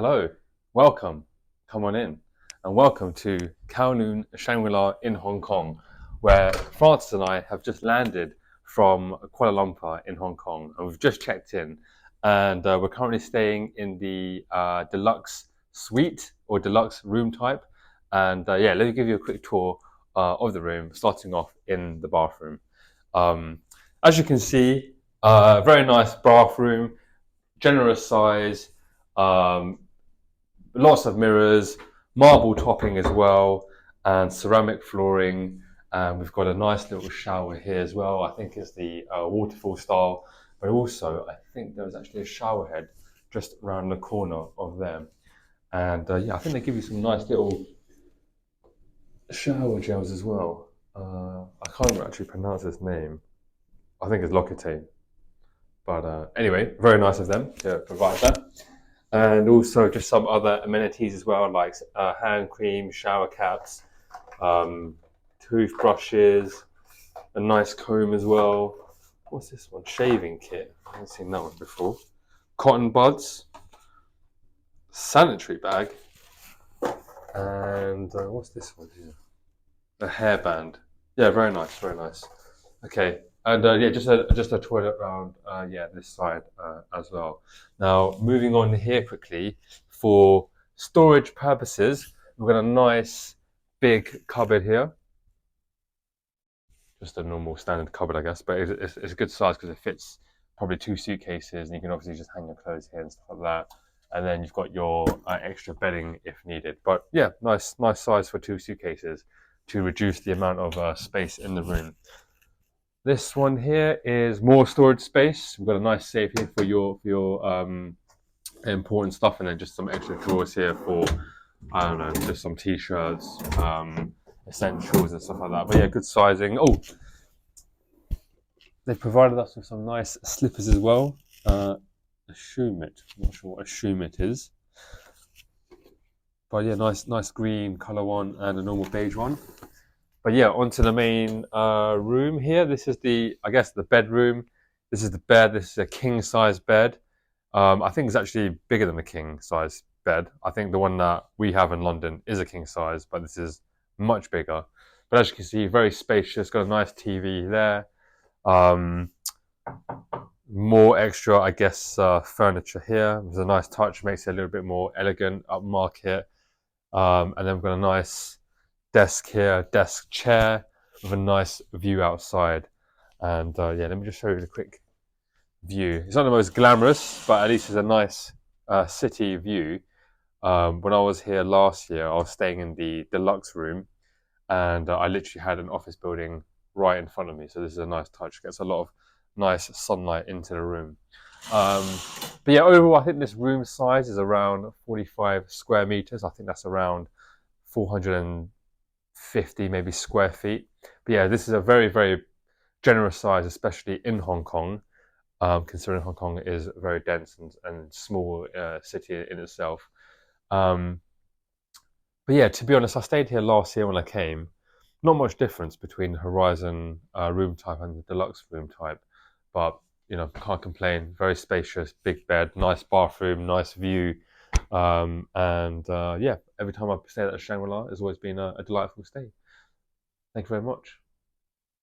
Hello, welcome, come on in, and welcome to Kowloon Shangri-La in Hong Kong, where Francis and I have just landed from Kuala Lumpur in Hong Kong, and we've just checked in, and we're currently staying in the deluxe suite or deluxe room type, and yeah, let me give you a quick tour of the room, starting off in the bathroom. Um, as you can see, very nice bathroom, generous size. Um, Lots of mirrors, marble topping as well, and ceramic flooring. And we've got a nice little shower here as well. I think it's the waterfall style, but also I think there's actually a shower head just around the corner of them. And yeah, I think they give you some nice little shower gels as well. I can't actually pronounce his name. I think it's L'Occitane. But anyway, very nice of them to provide that. And also just some other amenities as well, like hand cream, shower caps, toothbrushes, a nice comb as well. What's this one? Shaving kit. I haven't seen that one before. Cotton buds, sanitary bag, and what's this one here? A hairband. Yeah, very nice, very nice. Okay, and yeah, just a toilet round. Yeah, this side as well. Now, moving on here quickly for storage purposes, we've got a nice big cupboard here. Just a normal standard cupboard, I guess, but it's a good size because it fits probably two suitcases, and you can obviously just hang your clothes here and stuff like that. And then you've got your extra bedding if needed. But yeah, nice size for two suitcases to reduce the amount of space in the room. This one here is more storage space. We've got a nice safe here for your important stuff, and then just some extra drawers here for I don't know, just some t-shirts, essentials and stuff like that. But yeah, good sizing. Oh, they've provided us with some nice slippers as well. A shoe mitt. I'm not sure what a shoe mitt is, but yeah, nice green color one and a normal beige one. But yeah, onto the main room here. This is I guess, the bedroom. This is the bed. This is a king size bed. I think it's actually bigger than the king size bed. I think the one that we have in London is a king size, but this is much bigger. But as you can see, very spacious. Got a nice TV there. More extra, I guess, furniture here. There's a nice touch, makes it a little bit more elegant, upmarket. And then we've got a nice desk here, desk chair with a nice view outside. And yeah, let me just show you the quick view. It's not the most glamorous, but at least it's a nice city view. When I was here last year, I was staying in the deluxe room, and I literally had an office building right in front of me. So this is a nice touch. Gets a lot of nice sunlight into the room. But yeah, overall, I think this room size is around 45 square meters. I think that's around 450 maybe square feet. But yeah, this is a very generous size, especially in Hong Kong, considering Hong Kong is a very dense and small city in itself. But yeah, to be honest, I stayed here last year when I came. Not much difference between the Horizon room type and the deluxe room type, but you know, can't complain. Very spacious, big bed, nice bathroom, nice view, and yeah, every time I've stayed at Shangri-La, it's always been a delightful stay. Thank you very much.